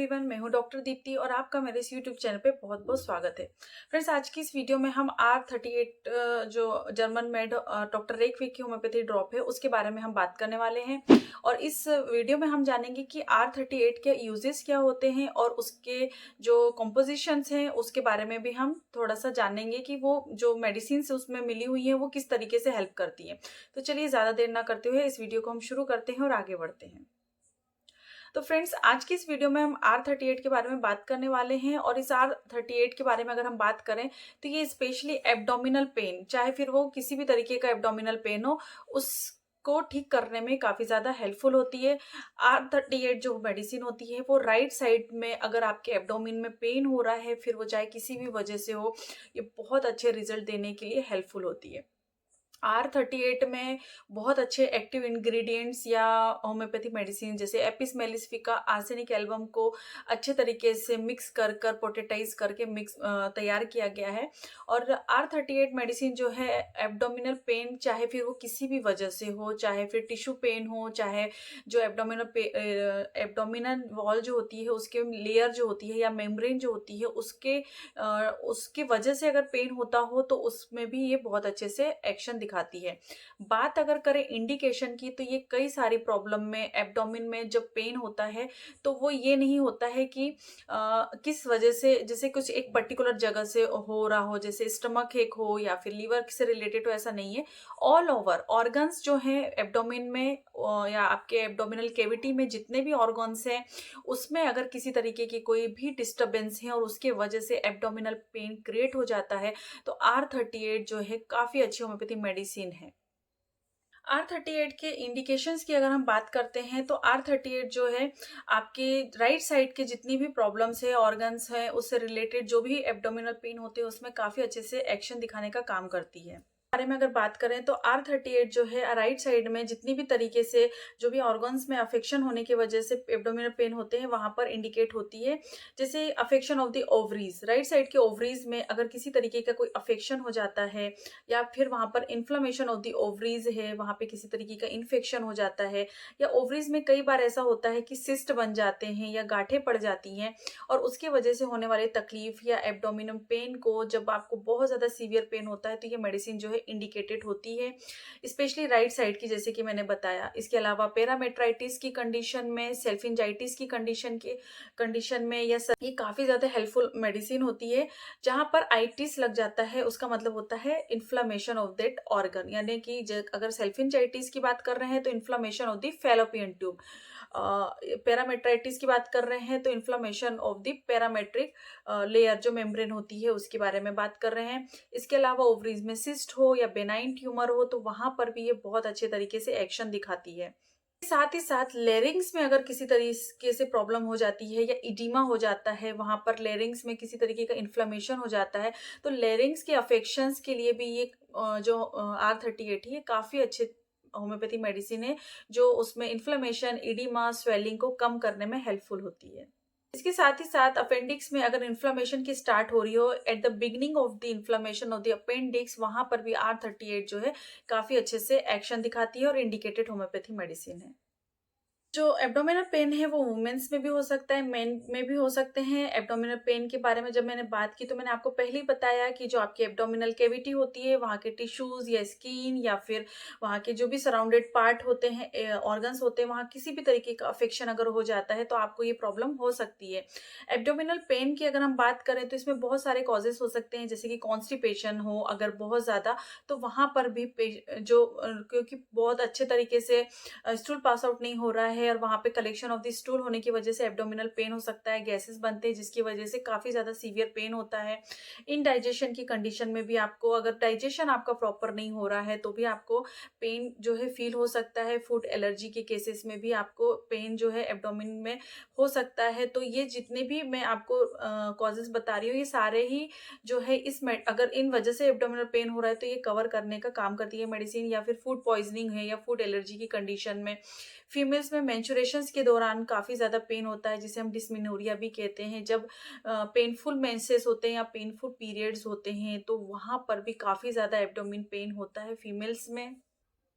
Everyone, मैं हूं doctor Deepti और आपका मेरे इस यूट्यूब चैनल पे बहुत बहुत स्वागत है। फ्रेंड्स, आज की इस वीडियो में हम R38 जो जर्मन मेड डॉक्टर रेकविक की होम्योपैथी ड्रॉप है उसके बारे में हम बात करने वाले हैं। और इस वीडियो में हम जानेंगे कि R38 के यूजेस क्या होते हैं और उसके जो कॉम्पोजिशंस हैं उसके बारे में भी हम थोड़ा सा जानेंगे कि वो जो मेडिसिन उसमें मिली हुई है वो किस तरीके से हेल्प करती है। तो चलिए ज़्यादा देर ना करते हुए इस वीडियो को हम शुरू करते हैं और आगे बढ़ते हैं। तो फ्रेंड्स, आज की इस वीडियो में हम R38 के बारे में बात करने वाले हैं। और इस R38 के बारे में अगर हम बात करें तो ये स्पेशली एब्डोमिनल पेन, चाहे फिर वो किसी भी तरीके का एब्डोमिनल पेन हो, उसको ठीक करने में काफ़ी ज़्यादा हेल्पफुल होती है। R38 जो मेडिसिन होती है वो राइट साइड में अगर आपके एब्डोमिन में पेन हो रहा है, फिर वो चाहे किसी भी वजह से हो, ये बहुत अच्छे रिजल्ट देने के लिए हेल्पफुल होती है। R38 में बहुत अच्छे एक्टिव इंग्रेडिएंट्स या होम्योपैथी मेडिसिन जैसे एपिस मेलिफिका, आर्सेनिक एल्बम को अच्छे तरीके से मिक्स कर कर पोटेटाइज करके तैयार किया गया है। और R38 मेडिसिन जो है एब्डोमिनल पेन, चाहे फिर वो किसी भी वजह से हो, चाहे फिर टिश्यू पेन हो, चाहे जो एब्डोमिनल वॉल जो होती है उसके लेयर जो होती है या मेम्ब्रेन जो होती है उसकी वजह से अगर पेन होता हो तो उसमें भी ये बहुत अच्छे से एक्शन दिखाती है। बात अगर करें इंडिकेशन की, तो ये कई सारी प्रॉब्लम में एब्डोमिन में जब पेन होता है तो वो ये नहीं होता है कि किस वजह से, जैसे कुछ एक पर्टिकुलर जगह से हो रहा हो, जैसे स्टमक एक हो या फिर लीवर से रिलेटेड हो, ऐसा नहीं है। ऑल ओवर ऑर्गन्स जो है एब्डोमिन में या आपके एब्डोमिनल कैविटी में जितने भी ऑर्गन्स हैं उसमें अगर किसी तरीके की कोई भी डिस्टरबेंस है और उसके वजह से एब्डोमिनल पेन क्रिएट हो जाता है तो R38 जो है काफ़ी अच्छी होम्योपैथी मेडिसिन है। R38 के इंडिकेशंस की अगर हम बात करते हैं तो R38 जो है आपके राइट साइड के जितनी भी प्रॉब्लम्स है, ऑर्गन्स हैं, उससे रिलेटेड जो भी एब्डोमिनल पेन होते हैं उसमें काफ़ी अच्छे से एक्शन दिखाने का काम करती है। बारे में अगर बात करें तो R38 जो है राइट साइड में जितनी भी तरीके से जो भी ऑर्गन्स में अफेक्शन होने की वजह से एब्डोमिनल पेन होते हैं वहां पर इंडिकेट होती है। जैसे affection of the ovaries, right side के ओवरीज में अगर किसी तरीके का कोई अफेक्शन हो जाता है या फिर वहां पर इन्फ्लेमेशन ऑफ द ओवरीज है, वहां पे किसी तरीके का इन्फेक्शन हो जाता है, या ओवरीज में कई बार ऐसा होता है कि सिस्ट बन जाते हैं या गांठें पड़ जाती हैं, और उसके वजह से होने वाले तकलीफ या एब्डोमिनल पेन को, जब आपको बहुत ज्यादा सीवियर पेन होता है तो ये मेडिसिन जो है इंडिकेटेड होती है, स्पेशली राइट साइड की, जैसे कि मैंने बताया। इसके अलावा पैरामेट्राइटिस की कंडीशन में, सेल्फिंजाइटिस की कंडीशन में ये काफी ज्यादा हेल्पफुल मेडिसिन होती है। जहां पर आइटिस लग जाता है उसका मतलब होता है इन्फ्लामेशन ऑफ दैट ऑर्गन, यानी कि अगर सेल्फिंजाइटिस की बात कर रहे हैं तो inflammation of the fallopian tube, parametritis की बात कर रहे हैं तो inflammation of the parametric layer जो मेम्ब्रेन होती है उसके बारे में बात कर रहे हैं। इसके अलावा ओवरीज में सिस्ट हो या बेनाइन ट्यूमर हो तो वहां पर भी ये बहुत अच्छे तरीके से एक्शन दिखाती है। साथ ही साथ लेरिंग्स में अगर किसी तरीके से प्रॉब्लम हो जाती है या इडीमा हो जाता है, वहां पर लेरिंग्स में किसी तरीके का इन्फ्लेमेशन हो जाता है, तो लेरिंग्स के अफेक्शंस के लिए भी ये जो R38 है ये काफी अच्छे होम्योपैथी मेडिसिन है जो उसमें इन्फ्लेमेशन, इडीमा, स्वेलिंग को कम करने में हेल्पफुल होती है। इसके साथ ही साथ अपेंडिक्स में अगर इन्फ्लेमेशन की स्टार्ट हो रही हो at the beginning of the inflammation of the appendix, वहां पर भी R38 जो है काफी अच्छे से एक्शन दिखाती है और इंडिकेटेड होम्योपैथी मेडिसिन है। जो एब्डोमिनल पेन है वो वुमेन्स में भी हो सकता है, मेन में भी हो सकते हैं। एब्डोमिनल पेन के बारे में जब मैंने बात की तो मैंने आपको पहले ही बताया कि जो आपकी एब्डोमिनल कैविटी होती है वहाँ के टिश्यूज या स्किन या फिर वहाँ के जो भी सराउंडेड पार्ट होते हैं, ऑर्गन्स होते हैं, वहाँ किसी भी तरीके का अफेक्शन अगर हो जाता है तो आपको ये प्रॉब्लम हो सकती है। एब्डोमिनल पेन की अगर हम बात करें तो इसमें बहुत सारे कॉजेस हो सकते हैं, जैसे कि कॉन्स्टिपेशन हो अगर बहुत ज़्यादा, तो वहाँ पर भी क्योंकि बहुत अच्छे तरीके से स्टूल पास आउट नहीं हो रहा है और वहां पे कलेक्शन ऑफ द स्टूल होने की वजह से एब्डोमिनल पेन हो सकता है, गैसेस बनते हैं जिसकी वजह से काफी ज्यादा सीवियर पेन होता है। इनडाइजेशन की कंडीशन में भी आपको, अगर डाइजेशन आपका प्रॉपर नहीं हो रहा है तो भी आपको पेन जो है फील हो सकता है। फूड एलर्जी के केसेस में भी आपको पेन जो है एब्डोमिन में हो सकता है। तो ये जितने भी मैं आपको कॉजेस बता रही हूँ ये सारे ही जो है अगर इन वजह से एब्डोमिनल पेन हो रहा है तो ये कवर करने का काम करती है मेडिसिन। या फिर फूड पॉइजनिंग है या फूड एलर्जी की कंडीशन में, फीमेल्स में मेंस्ट्रुएशंस के दौरान काफ़ी ज़्यादा पेन होता है जिसे हम डिस्मेनोरिया भी कहते हैं। जब पेनफुल मेंसेस होते हैं या पेनफुल पीरियड्स होते हैं तो वहाँ पर भी काफ़ी ज़्यादा एब्डोमिन पेन होता है फीमेल्स में।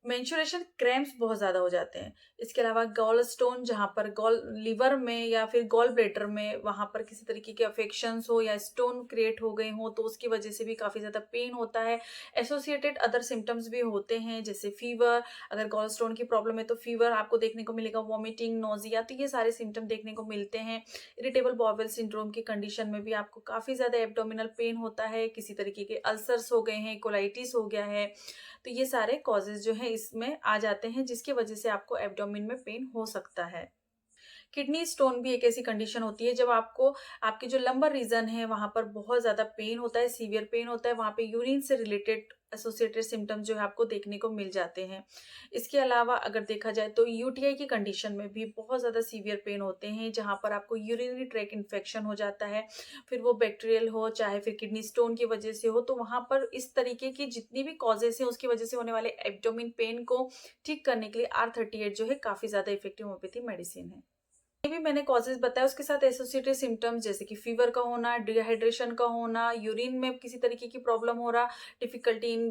मेंस्ट्रुएशन क्रैम्प्स बहुत ज़्यादा हो जाते हैं। इसके अलावा गॉल स्टोन, जहाँ पर गॉल लिवर में या फिर गॉल ब्लैडर में वहाँ पर किसी तरीके के अफेक्शंस हो या स्टोन क्रिएट हो गए हों, तो उसकी वजह से भी काफ़ी ज़्यादा पेन होता है। एसोसिएटेड अदर सिम्पटम्स भी होते हैं, जैसे फीवर। अगर गॉल स्टोन की प्रॉब्लम है तो फीवर आपको देखने को मिलेगा, वॉमिटिंग, नोज़िया, तो ये सारे सिम्पटम देखने को मिलते हैं। इरिटेबल बाउल सिंड्रोम की कंडीशन में भी आपको काफ़ी ज़्यादा एब्डोमिनल पेन होता है, किसी तरीके के अल्सर्स हो गए हैं, कोलाइटिस हो गया है। तो ये सारे कॉजेज़ जो हैं इसमें आ जाते हैं, जिसकी वजह से आपको एब्डोमेन में पेन हो सकता है। किडनी स्टोन भी एक ऐसी कंडीशन होती है जब आपको आपके जो लंबर रीजन है वहां पर बहुत ज्यादा पेन होता है, सीवियर पेन होता है, वहां पे यूरिन से रिलेटेड एसोसिएटेड सिम्टम्स जो है आपको देखने को मिल जाते हैं। इसके अलावा अगर देखा जाए तो यूटीआई की कंडीशन में भी बहुत ज़्यादा सीवियर पेन होते हैं, जहाँ पर आपको यूरिनरी ट्रैक इन्फेक्शन हो जाता है, फिर वो बैक्टीरियल हो चाहे फिर किडनी स्टोन की वजह से हो। तो वहाँ पर इस तरीके की जितनी भी कॉजेस हैं उसकी वजह से होने वाले एब्डोमिन पेन को ठीक करने के लिए R38 जो है काफ़ी ज़्यादा इफेक्टिव होम्योपैथी मेडिसिन है। ये भी मैंने कॉजेज बताया, उसके साथ एसोसिएटेड सिम्टम्स जैसे कि फीवर का होना, डिहाइड्रेशन का होना, यूरिन में किसी तरीके की प्रॉब्लम हो रहा, difficulty in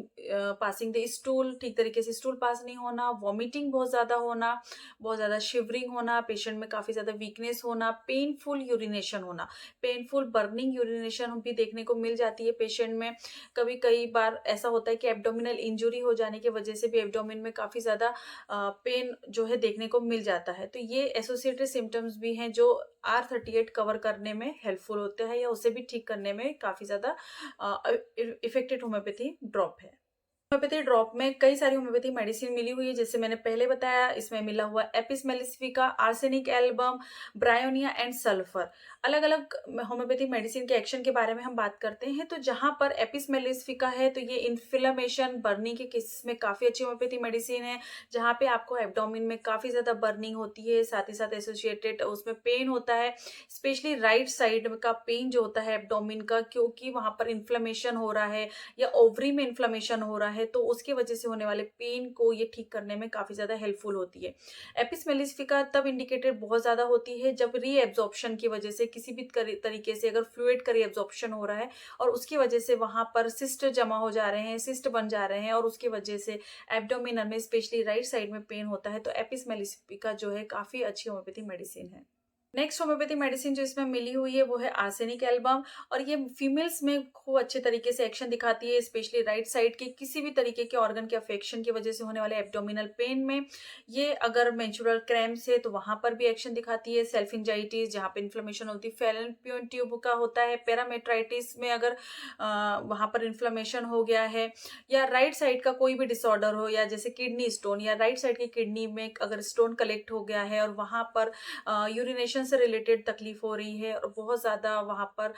passing the stool, ठीक तरीके से स्टूल पास नहीं होना, वॉमिटिंग बहुत ज़्यादा होना, बहुत ज़्यादा शिवरिंग होना, पेशेंट में काफ़ी ज़्यादा वीकनेस होना, पेनफुल यूरिनेशन होना, पेनफुल बर्निंग यूरिनेशन भी देखने को मिल जाती है पेशेंट में। कभी कई बार ऐसा होता है कि एब्डोमिनल इंजुरी हो जाने की वजह से भी एब्डोमिन में काफ़ी ज़्यादा पेन जो है देखने को मिल जाता है। तो ये एसोसिएटेड सिम्टम्स भी हैं जो R38 कवर करने में हेल्पफुल होते हैं या उसे भी ठीक करने में काफ़ी ज़्यादा इफेक्टिव होम्योपैथी ड्रॉप है। होम्योपैथी ड्रॉप में कई सारी होम्योपैथी मेडिसिन मिली हुई है, जैसे मैंने पहले बताया। इसमें मिला हुआ Apis mellifica, arsenic album, bryonia and sulphur. अलग अलग होम्योपैथी मेडिसिन के एक्शन के बारे में हम बात करते हैं। तो जहां पर एपिस मेलिफिका है तो ये इन्फ्लेमेशन, बर्निंग के केसेस में काफी अच्छी होम्योपैथी मेडिसिन है, जहां पे आपको एब्डोमिन में काफी ज्यादा बर्निंग होती है, साथ ही साथ एसोसिएटेड उसमें पेन होता है, स्पेशली राइट साइड का पेन जो होता है एब्डोमिन का, क्योंकि वहां पर इन्फ्लेमेशन हो रहा है या ओवरी में इन्फ्लेमेशन हो रहा है, तो उसकी वजह से होने वाले पेन को ये ठीक करने में काफी ज्यादा हेल्पफुल होती है। एपिस मेलिफिका तब इंडिकेटेड बहुत ज्यादा होती है जब रीएब्जॉर्प्शन की वजह से किसी भी तरीके से अगर फ्लूइड का रीएब्जॉर्प्शन हो रहा है और उसकी वजह से वहां पर सिस्ट जमा हो जा रहे हैं, सिस्ट बन जा रहे हैं, और उसकी वजह से एब्डोमिनल में स्पेशली राइट साइड में पेन होता है, तो एपिस मेलिफिका जो है काफी अच्छी होम्योपैथी मेडिसिन है। नेक्स्ट होम्योपैथी मेडिसिन जो इसमें मिली हुई है वो है आर्सेनिक एल्बम, और ये फीमेल्स में खूब अच्छे तरीके से एक्शन दिखाती है, स्पेशली राइट साइड के किसी भी तरीके के ऑर्गन के अफेक्शन की वजह से होने वाले एब्डोमिनल पेन में। ये अगर मेंस्ट्रुअल क्रैम्प्स है तो वहां पर भी एक्शन दिखाती है, सेल्फ एंजाइटीज जहाँ पे इन्फ्लेमेशन होती है, फैलोपियन ट्यूब का होता है, पैरामेट्राइटिस में अगर वहां पर इन्फ्लेमेशन हो गया है, या राइट साइड का कोई भी डिसऑर्डर हो, या जैसे किडनी स्टोन, या राइट साइड की किडनी में अगर स्टोन कलेक्ट हो गया है और वहां पर यूरिनेशन से रिलेटेड तकलीफ हो रही है और बहुत ज़्यादा वहाँ पर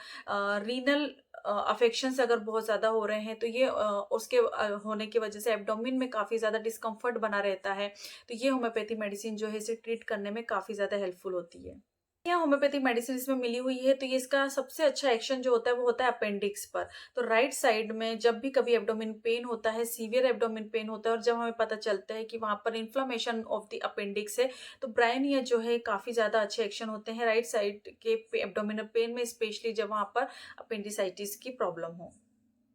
रीनल अफेक्शंस अगर बहुत ज़्यादा हो रहे हैं, तो ये उसके होने की वजह से एब्डोमिन में काफ़ी ज़्यादा डिस्कम्फर्ट बना रहता है। तो ये होम्योपैथी मेडिसिन जो है इसे ट्रीट करने में काफ़ी ज़्यादा हेल्पफुल होती है। यहाँ होम्योपैथिक मेडिसिन इसमें मिली हुई है, तो ये इसका सबसे अच्छा एक्शन जो होता है वो होता है अपेंडिक्स पर। तो राइट साइड में जब भी कभी एब्डोमिन पेन होता है, सीवियर एब्डोमिन पेन होता है, और जब हमें पता चलता है कि वहां पर इन्फ्लामेशन ऑफ द अपेंडिक्स है, तो ब्रायोनिया जो है काफी ज्यादा अच्छे एक्शन होते हैं राइट साइड के एब्डोमिनल पेन में, स्पेशली जब वहां पर अपेंडिसाइटिस की प्रॉब्लम हो।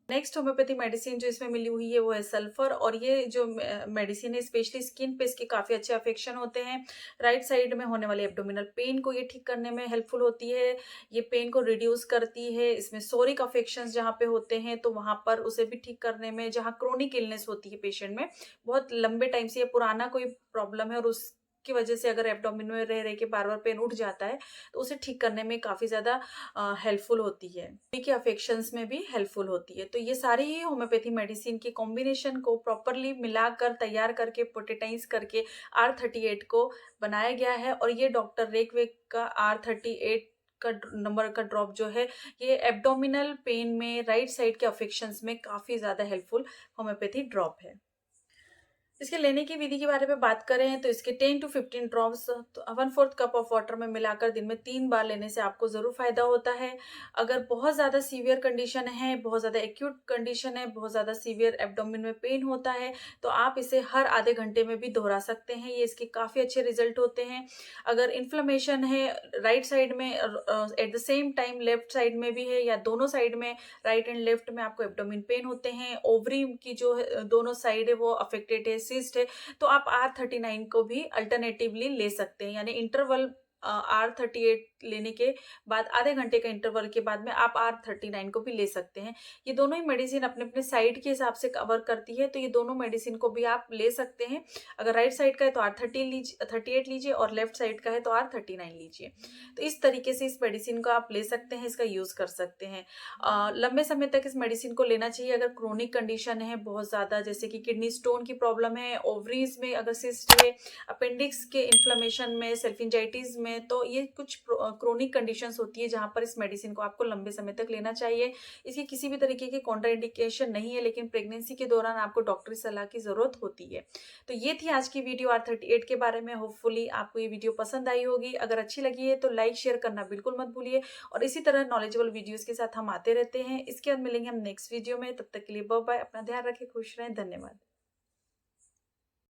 नेक्स्ट होम्योपैथी मेडिसिन जो इसमें मिली हुई है वो है सल्फर, और ये जो मेडिसिन है स्पेशली स्किन पे इसके काफ़ी अच्छे अफेक्शन होते हैं। राइट साइड में होने वाले एब्डोमिनल पेन को ये ठीक करने में हेल्पफुल होती है, ये पेन को रिड्यूस करती है। इसमें सोरिक अफेक्शंस जहाँ पे होते हैं तो वहाँ पर उसे भी ठीक करने में, जहाँ क्रोनिक इलनेस होती है पेशेंट में, बहुत लंबे टाइम से ये पुराना कोई प्रॉब्लम है और उस की वजह से अगर एब्डोमिन में रह रह के बार बार पेन उठ जाता है, तो उसे ठीक करने में काफ़ी ज़्यादा हेल्पफुल होती है, के अफेक्शंस में भी हेल्पफुल होती है। तो ये सारी ही होम्योपैथी मेडिसिन की कॉम्बिनेशन को प्रॉपरली मिलाकर तैयार करके प्रोटेटाइज करके R38 को बनाया गया है, और ये डॉक्टर रेकवेक का R38 का नंबर का ड्रॉप जो है, ये एब्डोमिनल पेन में राइट साइड के अफेक्शंस में काफ़ी ज़्यादा हेल्पफुल होम्योपैथी ड्रॉप है। इसके लेने की विधि के बारे में बात करें तो इसके 10 to 15 ड्रॉप्स तो 1/4 कप ऑफ वाटर में मिलाकर दिन में 3 बार लेने से आपको ज़रूर फायदा होता है। अगर बहुत ज़्यादा सीवियर कंडीशन है, बहुत ज़्यादा एक्यूट कंडीशन है, बहुत ज़्यादा सीवियर एब्डोमेन में पेन होता है, तो आप इसे हर आधे घंटे में भी दोहरा सकते हैं। ये इसके काफ़ी अच्छे रिजल्ट होते हैं। अगर इन्फ्लेमेशन है राइट साइड में, at the same time left side में भी है, या दोनों साइड में राइट एंड लेफ्ट में आपको एब्डोमेन पेन होते हैं, ओवरी की जो दोनों साइड है वो अफेक्टेड है, सिस्ट है, तो आप R39 को भी अल्टरनेटिवली ले सकते हैं। यानी इंटरवल R38 लेने के बाद आधे घंटे का इंटरवल के बाद में आप R39 को भी ले सकते हैं। ये दोनों ही मेडिसिन अपने अपने साइड के हिसाब से कवर करती है, तो ये दोनों मेडिसिन को भी आप ले सकते हैं। अगर राइट साइड का है तो R38 लीजिए और लेफ्ट साइड का है तो R39 लीजिए। तो इस तरीके से इस मेडिसिन को आप ले सकते हैं, इसका यूज कर सकते हैं। लंबे समय तक इस मेडिसिन को लेना चाहिए। अगर क्रोनिक कंडीशन है बहुत ज्यादा, जैसे कि किडनी स्टोन की प्रॉब्लम है, ओवरीज में अगर सिस्ट है, अपेंडिक्स के इन्फ्लेमेशन में, सेल्फिंजाइटिस में, तो ये कुछ क्रोनिक कंडीशंस होती है जहां पर इस मेडिसिन को आपको लंबे समय तक लेना चाहिए। इसकी किसी भी तरीके की कॉन्ट्राइंडिकेशन नहीं है, लेकिन प्रेगनेंसी के दौरान आपको डॉक्टरी सलाह की जरूरत होती है। तो ये थी आज की वीडियो R38 के बारे में। होपफुली आपको ये वीडियो पसंद आई होगी। अगर अच्छी लगी है तो लाइक शेयर करना बिल्कुल मत भूलिए, और इसी तरह नॉलेजेबल वीडियोस के साथ हम आते रहते हैं। इसके बाद मिलेंगे हम नेक्स्ट वीडियो में। तब तक के लिए बाय बाय। अपना ध्यान रखें, खुश रहें। धन्यवाद।